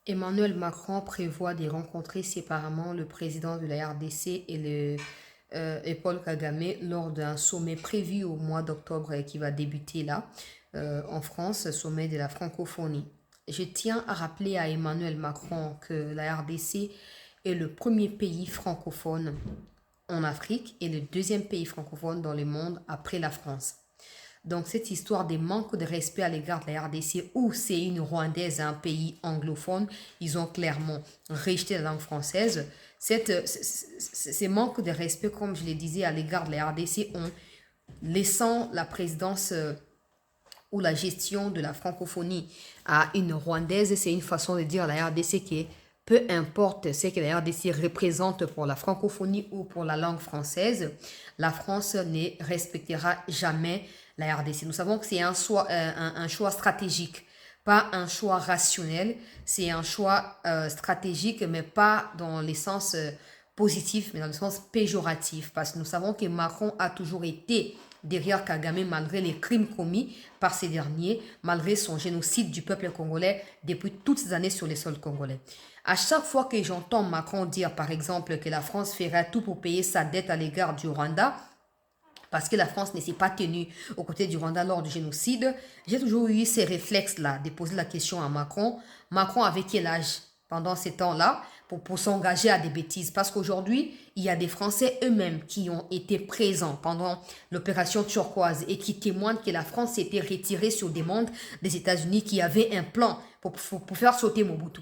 Emmanuel Macron prévoit de rencontrer séparément le président de la RDC et Paul Kagame lors d'un sommet prévu au mois d'octobre qui va débuter là, en France, sommet de la francophonie. Je tiens à rappeler à Emmanuel Macron que la RDC est le premier pays francophone en Afrique et le deuxième pays francophone dans le monde après la France. Donc, cette histoire des manques de respect à l'égard de la RDC, où c'est une Rwandaise, un pays anglophone, ils ont clairement rejeté la langue française. Ces manques de respect, comme je le disais, à l'égard de la RDC, ont laissant la présidence ou la gestion de la francophonie à une Rwandaise, c'est une façon de dire à la RDC qui peu importe ce que la RDC représente pour la francophonie ou pour la langue française, la France ne respectera jamais la RDC. Nous savons que c'est un choix stratégique, pas un choix rationnel. C'est un choix stratégique, mais pas dans le sens positif, mais dans le sens péjoratif. Parce que nous savons que Macron a toujours été derrière Kagame malgré les crimes commis par ces derniers, malgré son génocide du peuple congolais depuis toutes ces années sur les sols congolais. À chaque fois que j'entends Macron dire, par exemple, que la France ferait tout pour payer sa dette à l'égard du Rwanda, parce que la France ne s'est pas tenue aux côtés du Rwanda lors du génocide, j'ai toujours eu ces réflexes-là de poser la question à Macron. Macron avait quel âge pendant ces temps-là pour s'engager à des bêtises? Parce qu'aujourd'hui, il y a des Français eux-mêmes qui ont été présents pendant l'opération turquoise et qui témoignent que la France s'était retirée sur demande des États-Unis qui avaient un plan pour faire sauter Mobutu.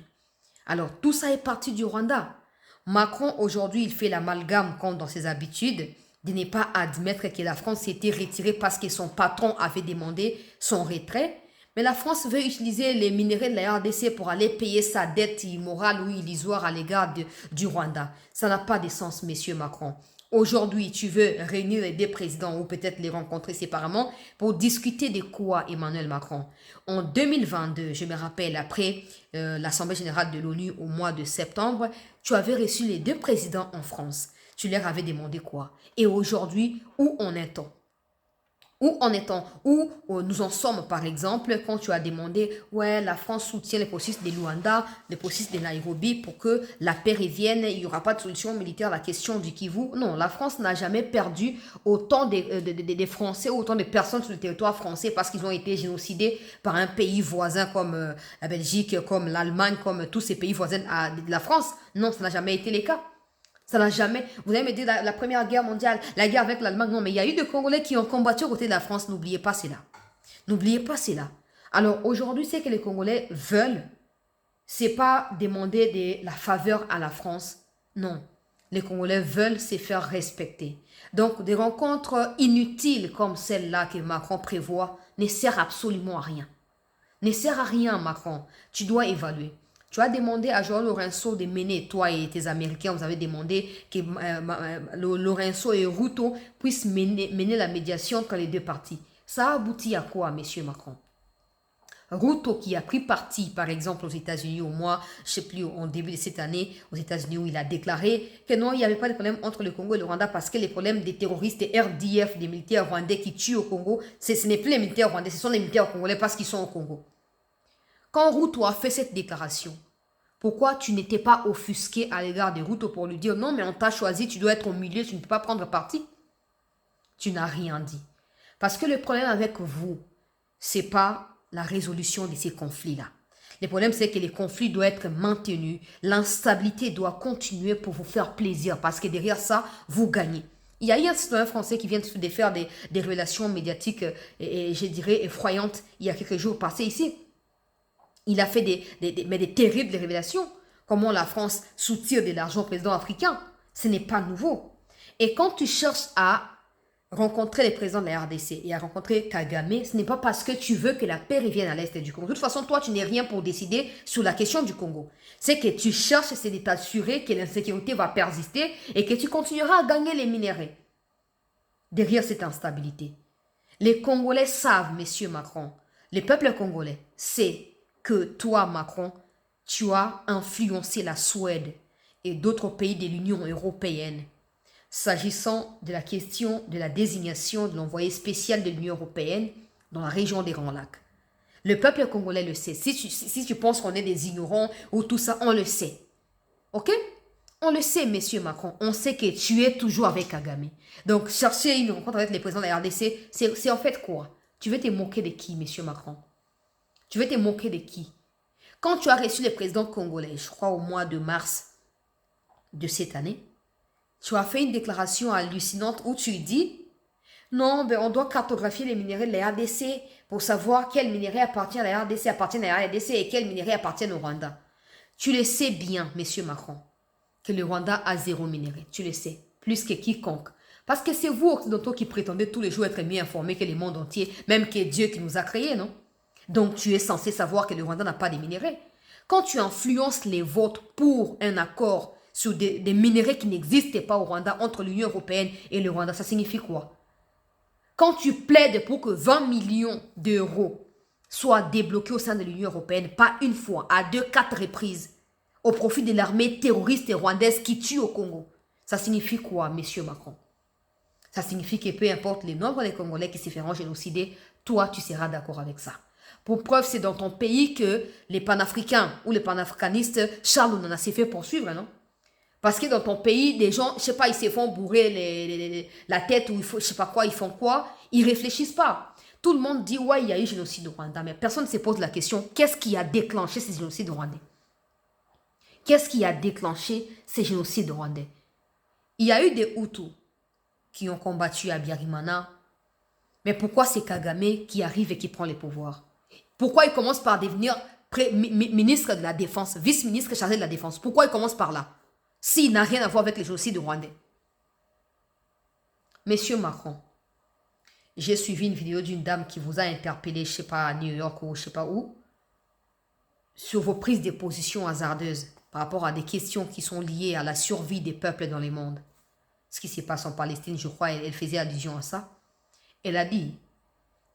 Alors, tout ça est parti du Rwanda. Macron, aujourd'hui, il fait l'amalgame comme dans ses habitudes de ne pas admettre que la France s'était retirée parce que son patron avait demandé son retrait. Mais la France veut utiliser les minéraux de la RDC pour aller payer sa dette immorale ou illusoire à l'égard du Rwanda. Ça n'a pas de sens, monsieur Macron. Aujourd'hui, tu veux réunir les deux présidents ou peut-être les rencontrer séparément pour discuter de quoi, Emmanuel Macron? En 2022, je me rappelle, après l'Assemblée générale de l'ONU au mois de septembre, tu avais reçu les deux présidents en France. Tu leur avais demandé quoi? Et aujourd'hui, où en est-on? Où en est-on? Où nous en sommes, par exemple, quand tu as demandé, ouais, la France soutient les processus de Luanda, les processus de Nairobi pour que la paix revienne, il n'y aura pas de solution militaire à la question du Kivu. Non, la France n'a jamais perdu autant de Français, autant de personnes sur le territoire français parce qu'ils ont été génocidés par un pays voisin comme la Belgique, comme l'Allemagne, comme tous ces pays voisins de la France. Non, ça n'a jamais été le cas. Ça n'a jamais. Vous allez me dire la Première Guerre mondiale, la guerre avec l'Allemagne. Non, mais il y a eu des Congolais qui ont combattu aux côtés de la France. N'oubliez pas cela. N'oubliez pas cela. Alors aujourd'hui, ce que les Congolais veulent, c'est pas demander de la faveur à la France. Non. Les Congolais veulent se faire respecter. Donc, des rencontres inutiles comme celle-là que Macron prévoit ne servent absolument à rien. Ne sert à rien, Macron. Tu dois évaluer. Tu as demandé à Joao Lourenço de mener, toi et tes Américains, vous avez demandé que Lourenço et Ruto puissent mener la médiation entre les deux parties. Ça a abouti à quoi, monsieur Macron? Ruto qui a pris parti, par exemple, aux États-Unis au mois, je ne sais plus, en début de cette année, aux États-Unis, où il a déclaré que non, il n'y avait pas de problème entre le Congo et le Rwanda parce que les problèmes des terroristes, des RDF, des militaires rwandais qui tuent au Congo, ce n'est plus les militaires rwandais, ce sont les militaires congolais parce qu'ils sont au Congo. Quand Ruto a fait cette déclaration, pourquoi tu n'étais pas offusqué à l'égard de Ruto pour lui dire non, mais on t'a choisi, tu dois être au milieu, tu ne peux pas prendre parti? Tu n'as rien dit. Parce que le problème avec vous, c'est pas la résolution de ces conflits-là. Le problème, c'est que les conflits doivent être maintenus, l'instabilité doit continuer pour vous faire plaisir, parce que derrière ça, vous gagnez. Il y a eu un citoyen français qui vient de faire des révélations médiatiques, et je dirais, effroyantes, il y a quelques jours passés ici. Il a fait des terribles révélations. Comment la France soutire de l'argent au président africain. Ce n'est pas nouveau. Et quand tu cherches à rencontrer les présidents de la RDC et à rencontrer Kagame, ce n'est pas parce que tu veux que la paix revienne à l'est du Congo. De toute façon, toi, tu n'es rien pour décider sur la question du Congo. C'est que tu cherches, c'est de t'assurer que l'insécurité va persister et que tu continueras à gagner les minéraux derrière cette instabilité. Les Congolais savent, monsieur Macron, le peuple congolais sait que toi, Macron, tu as influencé la Suède et d'autres pays de l'Union européenne s'agissant de la question de la désignation de l'envoyé spécial de l'Union européenne dans la région des Grands Lacs. Le peuple congolais le sait. Si tu penses qu'on est des ignorants ou tout ça, on le sait. Ok? On le sait, monsieur Macron. On sait que tu es toujours avec Kagame. Donc, chercher une rencontre avec les présidents de la RDC, c'est en fait quoi? Tu veux te moquer de qui, monsieur Macron? Tu veux te moquer de qui? Quand tu as reçu le président congolais, je crois au mois de mars de cette année, tu as fait une déclaration hallucinante où tu dis non, ben on doit cartographier les minéraux de la RDC pour savoir quel minerai appartient à la RDC, appartient à la RDC et quel minerai appartient au Rwanda. Tu le sais bien, monsieur Macron, que le Rwanda a 0 minerai. Tu le sais, plus que quiconque. Parce que c'est vous, occidentaux, qui prétendez tous les jours être mieux informés que le monde entier, même que Dieu qui nous a créés, non? Donc tu es censé savoir que le Rwanda n'a pas de minerais. Quand tu influences les votes pour un accord sur des minerais qui n'existaient pas au Rwanda entre l'Union européenne et le Rwanda, ça signifie quoi? Quand tu plaides pour que 20 millions d'euros soient débloqués au sein de l'Union européenne, pas une fois, à 2-4 reprises, au profit de l'armée terroriste rwandaise qui tue au Congo, ça signifie quoi, monsieur Macron? Ça signifie que peu importe le nombre de Congolais qui se feront génocider, toi, tu seras d'accord avec ça. Pour preuve, c'est dans ton pays que les panafricains ou les panafricanistes, Charles Onana s'est fait poursuivre, non? Parce que dans ton pays, des gens, je sais pas, ils se font bourrer la tête ou je sais pas quoi, ils font quoi, ils réfléchissent pas. Tout le monde dit, ouais, il y a eu génocide au Rwanda, mais personne ne se pose la question, qu'est-ce qui a déclenché ces génocides rwandais? Qu'est-ce qui a déclenché ces génocides rwandais? Il y a eu des Hutus qui ont combattu à Biarimana, mais pourquoi c'est Kagame qui arrive et qui prend les pouvoirs? Pourquoi il commence par devenir ministre de la Défense, vice-ministre chargé de la Défense? Pourquoi il commence par là? S'il n'a rien à voir avec les génocides rwandais. Monsieur Macron, j'ai suivi une vidéo d'une dame qui vous a interpellé, je ne sais pas, à New York ou je ne sais pas où, sur vos prises de position hasardeuses par rapport à des questions qui sont liées à la survie des peuples dans le monde. Ce qui se passe en Palestine, je crois, elle faisait allusion à ça. Elle a dit,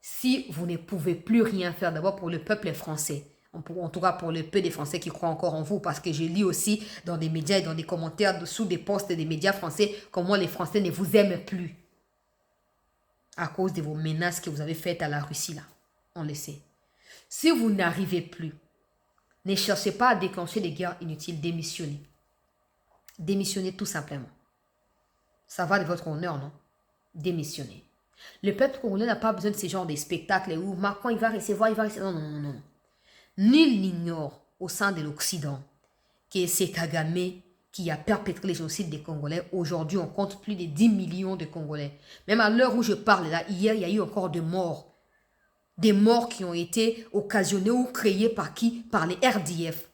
si vous ne pouvez plus rien faire d'abord pour le peuple français, en tout cas pour le peu des Français qui croient encore en vous, parce que je lis aussi dans des médias et dans des commentaires sous des posts des médias français comment les Français ne vous aiment plus à cause de vos menaces que vous avez faites à la Russie là. On le sait. Si vous n'arrivez plus, ne cherchez pas à déclencher des guerres inutiles, démissionnez. Démissionnez tout simplement. Ça va de votre honneur, non? Démissionnez. Le peuple congolais n'a pas besoin de ce genre de spectacles où Macron il va recevoir, il va recevoir. Non, non, non, non. Nul n'ignore au sein de l'Occident que c'est Kagame qui a perpétré les génocides des Congolais. Aujourd'hui, on compte plus de 10 millions de Congolais. Même à l'heure où je parle, là, hier, il y a eu encore des morts. Des morts qui ont été occasionnés ou créés par qui? Par les RDF.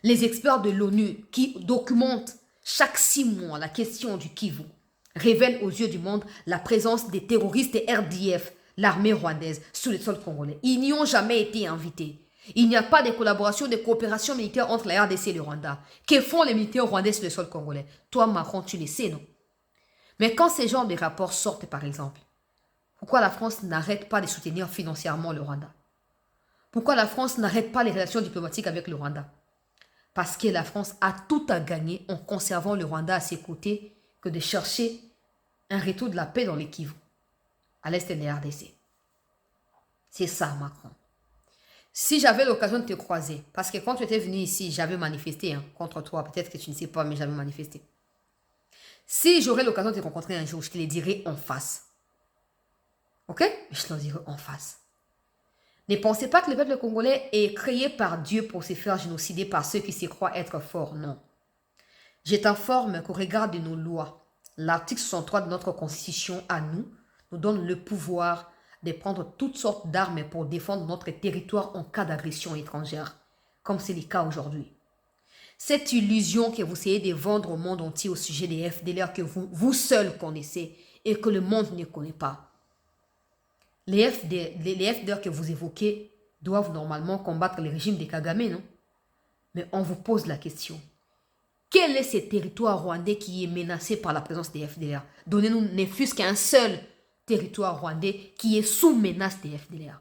Les experts de l'ONU qui documentent chaque 6 mois la question du Kivu révèlent aux yeux du monde la présence des terroristes RDF, l'armée rwandaise, sur le sol congolais. Ils n'y ont jamais été invités. Il n'y a pas de collaboration, de coopération militaire entre la RDC et le Rwanda. Que font les militaires rwandais sur le sol congolais? Toi, Macron, tu le sais, non? Mais quand ces genres de rapports sortent, par exemple, pourquoi la France n'arrête pas de soutenir financièrement le Rwanda? Pourquoi la France n'arrête pas les relations diplomatiques avec le Rwanda? Parce que la France a tout à gagner en conservant le Rwanda à ses côtés que de chercher un retour de la paix dans les Kivu, à l'est de la RDC. C'est ça, Macron. Si j'avais l'occasion de te croiser, parce que quand tu étais venu ici, j'avais manifesté contre toi, peut-être que tu ne sais pas, mais j'avais manifesté. Si j'aurais l'occasion de te rencontrer un jour, je te le dirai en face. Ok? Je te le dirai en face. Ne pensez pas que le peuple congolais est créé par Dieu pour se faire génocider par ceux qui se croient être forts, non. Je t'informe qu'au regard de nos lois, l'article 63 de notre constitution à nous donne le pouvoir de prendre toutes sortes d'armes pour défendre notre territoire en cas d'agression étrangère, comme c'est le cas aujourd'hui. Cette illusion que vous essayez de vendre au monde entier au sujet des FDLR que vous seuls connaissez et que le monde ne connaît pas. Les FDLR que vous évoquez doivent normalement combattre le régime de Kagame, non? Mais on vous pose la question. Quel est ce territoire rwandais qui est menacé par la présence des FDLR? Donnez-nous ne fût-ce qu'un seul territoire rwandais qui est sous menace des FDLR.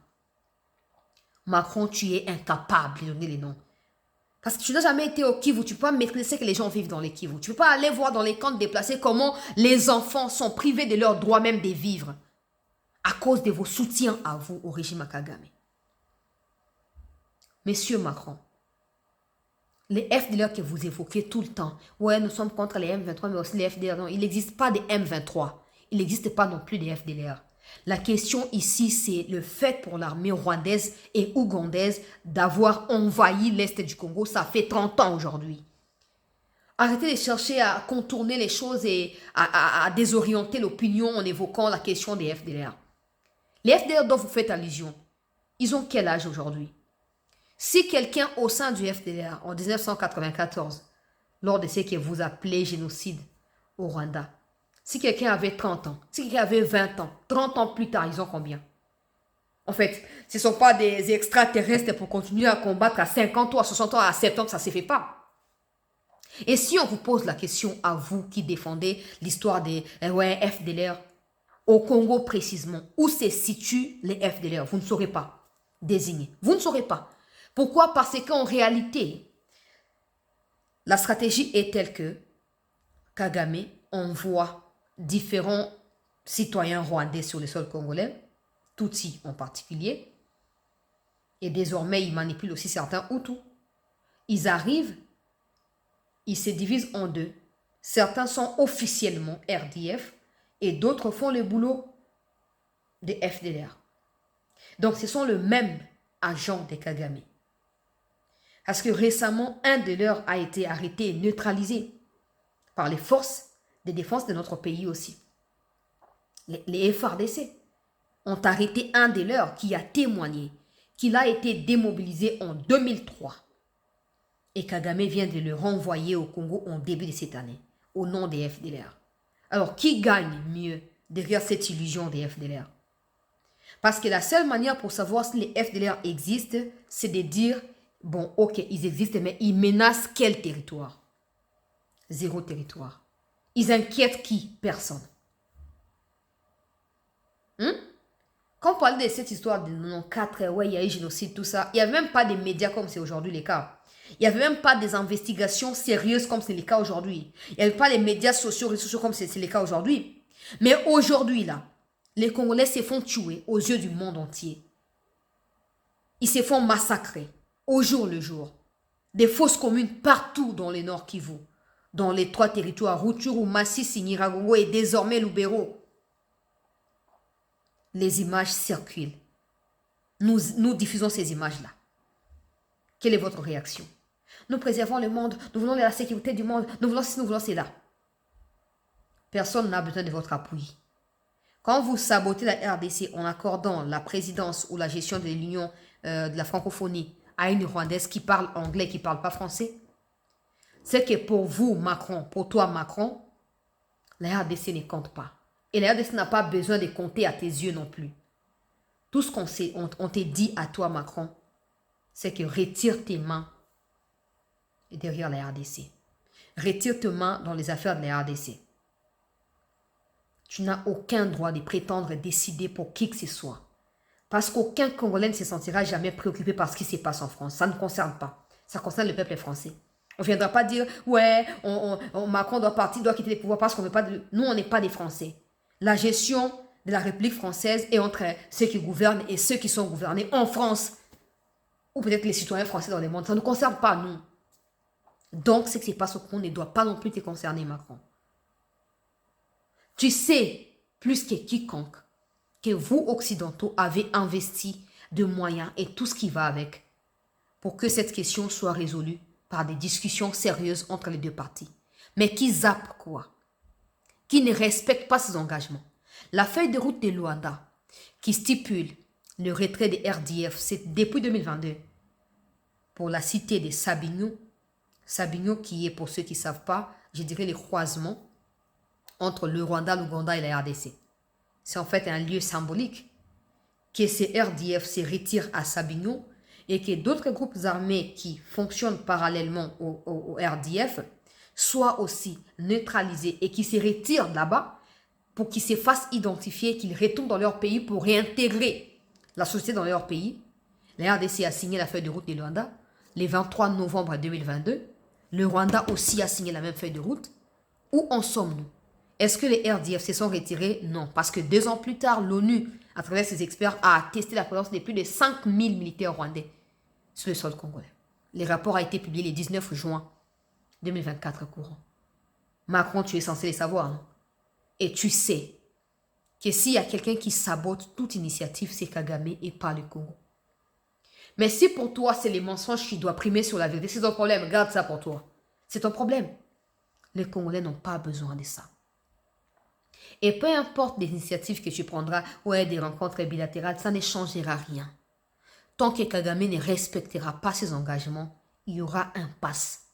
Macron, tu es incapable de donner les noms. Parce que tu n'as jamais été au Kivu, tu ne peux pas maîtriser que les gens vivent dans les Kivu. Tu ne peux pas aller voir dans les camps déplacés comment les enfants sont privés de leur droit même de vivre à cause de vos soutiens à vous, au régime Kagame. Monsieur Macron, les FDLR que vous évoquez tout le temps, ouais, nous sommes contre les M23, mais aussi les FDLR. Non, il n'existe pas de M23. Il n'existe pas non plus des FDLR. La question ici, c'est le fait pour l'armée rwandaise et ougandaise d'avoir envahi l'Est du Congo. Ça fait 30 ans aujourd'hui. Arrêtez de chercher à contourner les choses et à désorienter l'opinion en évoquant la question des FDLR. Les FDLR dont vous faites allusion, ils ont quel âge aujourd'hui? Si quelqu'un au sein du FDLR en 1994, lors de ce que vous appelez génocide au Rwanda, si quelqu'un avait 30 ans, si quelqu'un avait 20 ans, 30 ans plus tard, ils ont combien? En fait, ce ne sont pas des extraterrestres pour continuer à combattre à 50 ans, à 60 ans, à 70 ans, ça ne se fait pas. Et si on vous pose la question à vous qui défendez l'histoire des FDLR, au Congo précisément, où se situent les FDLR, vous ne saurez pas désigner. Vous ne saurez pas. Pourquoi? Parce qu'en réalité, la stratégie est telle que Kagame envoie différents citoyens rwandais sur le sol congolais, Tutsis en particulier, et désormais il manipule aussi certains Hutus. Ils arrivent, ils se divisent en deux. Certains sont officiellement RDF et d'autres font le boulot des FDLR. Donc ce sont le même agent de Kagame. Parce que récemment, un de leurs a été arrêté et neutralisé par les forces de défense de notre pays aussi. Les FARDC ont arrêté un de leurs qui a témoigné qu'il a été démobilisé en 2003. Et Kagame vient de le renvoyer au Congo en début de cette année, au nom des FDLR. Alors, qui gagne mieux derrière cette illusion des FDLR? Parce que la seule manière pour savoir si les FDLR existent, c'est de dire, bon, ok, ils existent, mais ils menacent quel territoire? Zéro territoire. Ils inquiètent qui? Personne. Quand on parle de cette histoire de 94, ouais, il y a eu génocide, tout ça, il n'y avait même pas de médias comme c'est aujourd'hui le cas. Il n'y avait même pas des investigations sérieuses comme c'est le cas aujourd'hui. Il n'y avait pas les médias sociaux, réseaux sociaux comme c'est le cas aujourd'hui. Mais aujourd'hui, là, les Congolais se font tuer aux yeux du monde entier. Ils se font massacrer au jour le jour. Des fausses communes partout dans le Nord Kivu, dans les 3 territoires, Rutshuru, Masisi, Nyiragongo et désormais Lubero. Les images circulent. Nous diffusons ces images-là. Quelle est votre réaction? Nous préservons le monde, nous voulons la sécurité du monde, nous voulons ceci, nous voulons cela. Personne n'a besoin de votre appui. Quand vous sabotez la RDC en accordant la présidence ou la gestion de l'Union de la francophonie à une Rwandaise qui parle anglais, qui ne parle pas français, c'est que pour vous, Macron, pour toi, Macron, la RDC ne compte pas. Et la RDC n'a pas besoin de compter à tes yeux non plus. Tout ce qu'on t'a dit à toi, Macron, c'est que retire tes mains derrière la RDC. Retire tes mains dans les affaires de la RDC. Tu n'as aucun droit de prétendre décider pour qui que ce soit. Parce qu'aucun Congolais ne se sentira jamais préoccupé par ce qui se passe en France. Ça ne concerne pas. Ça concerne le peuple français. On ne viendra pas dire, ouais, Macron doit partir, doit quitter les pouvoirs parce qu'on ne veut pas de... Nous, on n'est pas des Français. La gestion de la République française est entre ceux qui gouvernent et ceux qui sont gouvernés en France. Ou peut-être les citoyens français dans le monde. Ça ne nous concerne pas, nous. Donc, ce qui se passe au Congo ne doit pas non plus te concerner, Macron. Tu sais, plus que quiconque, que vous, Occidentaux, avez investi de moyens et tout ce qui va avec pour que cette question soit résolue par des discussions sérieuses entre les deux parties. Mais qui zappe quoi? Qui ne respecte pas ses engagements. La feuille de route de Luanda, qui stipule le retrait des RDF, c'est depuis 2022 pour la cité de Sabinyo. Sabinyo qui est, pour ceux qui ne savent pas, je dirais le croisement entre le Rwanda, l'Ouganda et la RDC. C'est en fait un lieu symbolique que ces RDF se retirent à Sabinyo et que d'autres groupes armés qui fonctionnent parallèlement au RDF soient aussi neutralisés et qui se retirent là-bas pour qu'ils se fassent identifier, qu'ils retournent dans leur pays pour réintégrer la société dans leur pays. La RDC a signé la feuille de route de Luanda le 23 novembre 2022. Le Rwanda aussi a signé la même feuille de route. Où en sommes-nous? Est-ce que les RDF se sont retirés? Non, parce que 2 ans plus tard, l'ONU, à travers ses experts, a attesté la présence de plus de 5000 militaires rwandais sur le sol congolais. Le rapport a été publié le 19 juin 2024 courant. Macron, tu es censé le savoir. Hein? Et tu sais que s'il y a quelqu'un qui sabote toute initiative, c'est Kagame et pas le Congo. Mais si pour toi, c'est les mensonges qui doivent primer sur la vérité, c'est ton problème. Garde ça pour toi. C'est ton problème. Les Congolais n'ont pas besoin de ça. Et peu importe les initiatives que tu prendras, ouais, des rencontres bilatérales, ça ne changera rien. Tant que Kagame ne respectera pas ses engagements, il y aura un passe.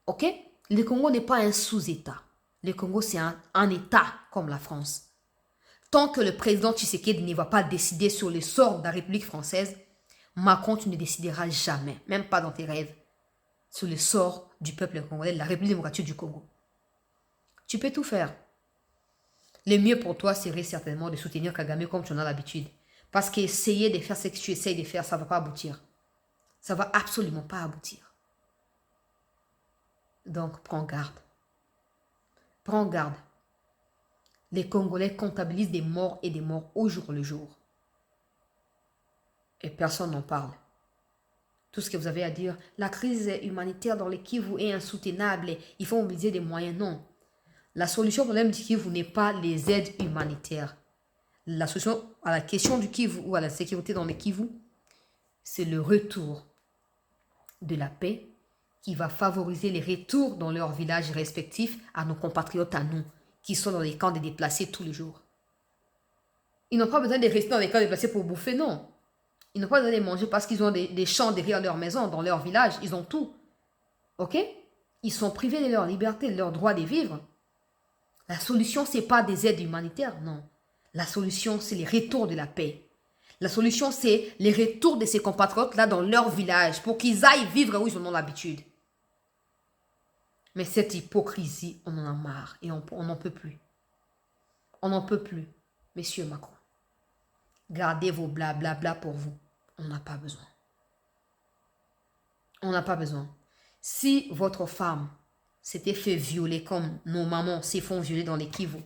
Ok? Le Congo n'est pas un sous-État. Le Congo, c'est un État comme la France. Tant que le président Tshisekedi ne va pas décider sur le sort de la République française, Macron, tu ne décideras jamais, même pas dans tes rêves, sur le sort du peuple congolais, de la République démocratique du Congo. Tu peux tout faire. Le mieux pour toi serait certainement de soutenir Kagame comme tu en as l'habitude. Parce qu'essayer de faire ce que tu essayes de faire, ça ne va pas aboutir. Ça ne va absolument pas aboutir. Donc, prends garde. Prends garde. Les Congolais comptabilisent des morts et des morts au jour le jour. Et personne n'en parle. Tout ce que vous avez à dire, la crise humanitaire dans le Kivu est insoutenable. Il faut mobiliser des moyens. Non. La solution au problème du Kivu n'est pas les aides humanitaires. La solution à la question du Kivu ou à la sécurité dans le Kivu, c'est le retour de la paix qui va favoriser les retours dans leurs villages respectifs à nos compatriotes à nous, qui sont dans les camps des déplacés tous les jours. Ils n'ont pas besoin de rester dans les camps des déplacés pour bouffer, non. Ils n'ont pas besoin de manger parce qu'ils ont des champs derrière leur maison, dans leur village. Ils ont tout. Ok? Ils sont privés de leur liberté, de leur droit de vivre. La solution, ce n'est pas des aides humanitaires, non. La solution, c'est les retours de la paix. La solution, c'est les retours de ces compatriotes-là dans leur village pour qu'ils aillent vivre où ils en ont l'habitude. Mais cette hypocrisie, on en a marre et on n'en peut plus. On n'en peut plus. Monsieur Macron, gardez vos blablabla pour vous. On n'a pas besoin. On n'a pas besoin. Si votre femme s'était fait violer comme nos mamans se font violer dans les Kivu,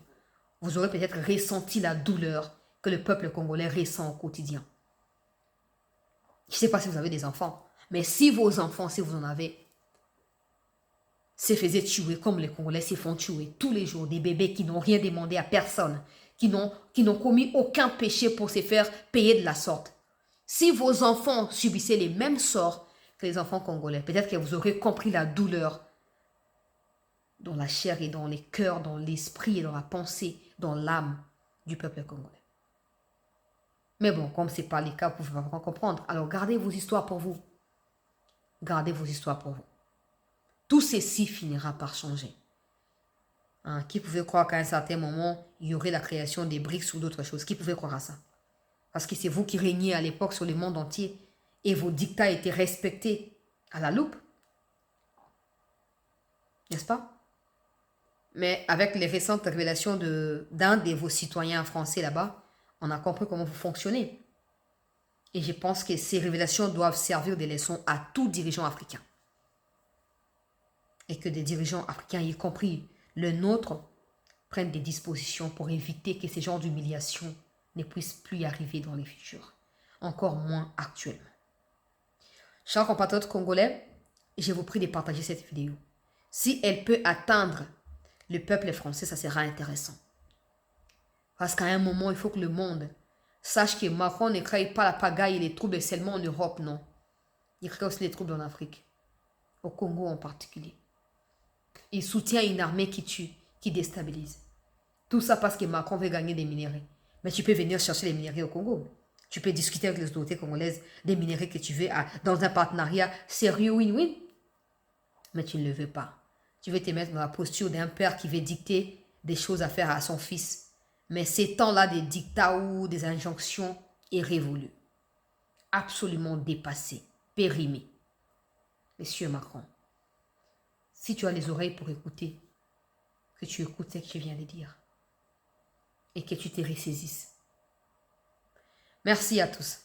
vous aurez peut-être ressenti la douleur que le peuple congolais ressent au quotidien. Je ne sais pas si vous avez des enfants, mais si vos enfants, si vous en avez, se faisaient tuer comme les Congolais se font tuer tous les jours, des bébés qui n'ont rien demandé à personne, qui n'ont commis aucun péché pour se faire payer de la sorte. Si vos enfants subissaient les mêmes sorts que les enfants congolais, peut-être que vous aurez compris la douleur dans la chair et dans les cœurs, dans l'esprit et dans la pensée, dans l'âme du peuple congolais. Mais bon, comme ce n'est pas le cas, vous ne pouvez pas comprendre. Alors gardez vos histoires pour vous. Gardez vos histoires pour vous. Tout ceci finira par changer. Hein, qui pouvait croire qu'à un certain moment, il y aurait la création des BRICS ou d'autres choses? Qui pouvait croire à ça? Parce que c'est vous qui régniez à l'époque sur le monde entier et vos dictats étaient respectés à la loupe. N'est-ce pas? Mais avec les récentes révélations d'un de vos citoyens français là-bas, on a compris comment vous fonctionnez. Et je pense que ces révélations doivent servir de leçons à tout dirigeant africain. Et que des dirigeants africains, y compris le nôtre, prennent des dispositions pour éviter que ces genres d'humiliation ne puissent plus y arriver dans les futurs. Encore moins actuellement. Chers compatriotes congolais, je vous prie de partager cette vidéo. Si elle peut atteindre le peuple français, ça sera intéressant. Parce qu'à un moment, il faut que le monde sache que Macron ne crée pas la pagaille et les troubles seulement en Europe, non. Il crée aussi les troubles en Afrique. Au Congo en particulier. Il soutient une armée qui tue, qui déstabilise. Tout ça parce que Macron veut gagner des minéraux. Mais tu peux venir chercher les minéraux au Congo. Tu peux discuter avec les autorités congolaises des minéraux que tu veux dans un partenariat sérieux win-win. Mais tu ne le veux pas. Tu veux te mettre dans la posture d'un père qui veut dicter des choses à faire à son fils. Mais ces temps-là des dictats ou des injonctions est révolu. Absolument dépassé, périmé. Monsieur Macron, si tu as les oreilles pour écouter, que tu écoutes ce que je viens de dire et que tu te ressaisisses. Merci à tous.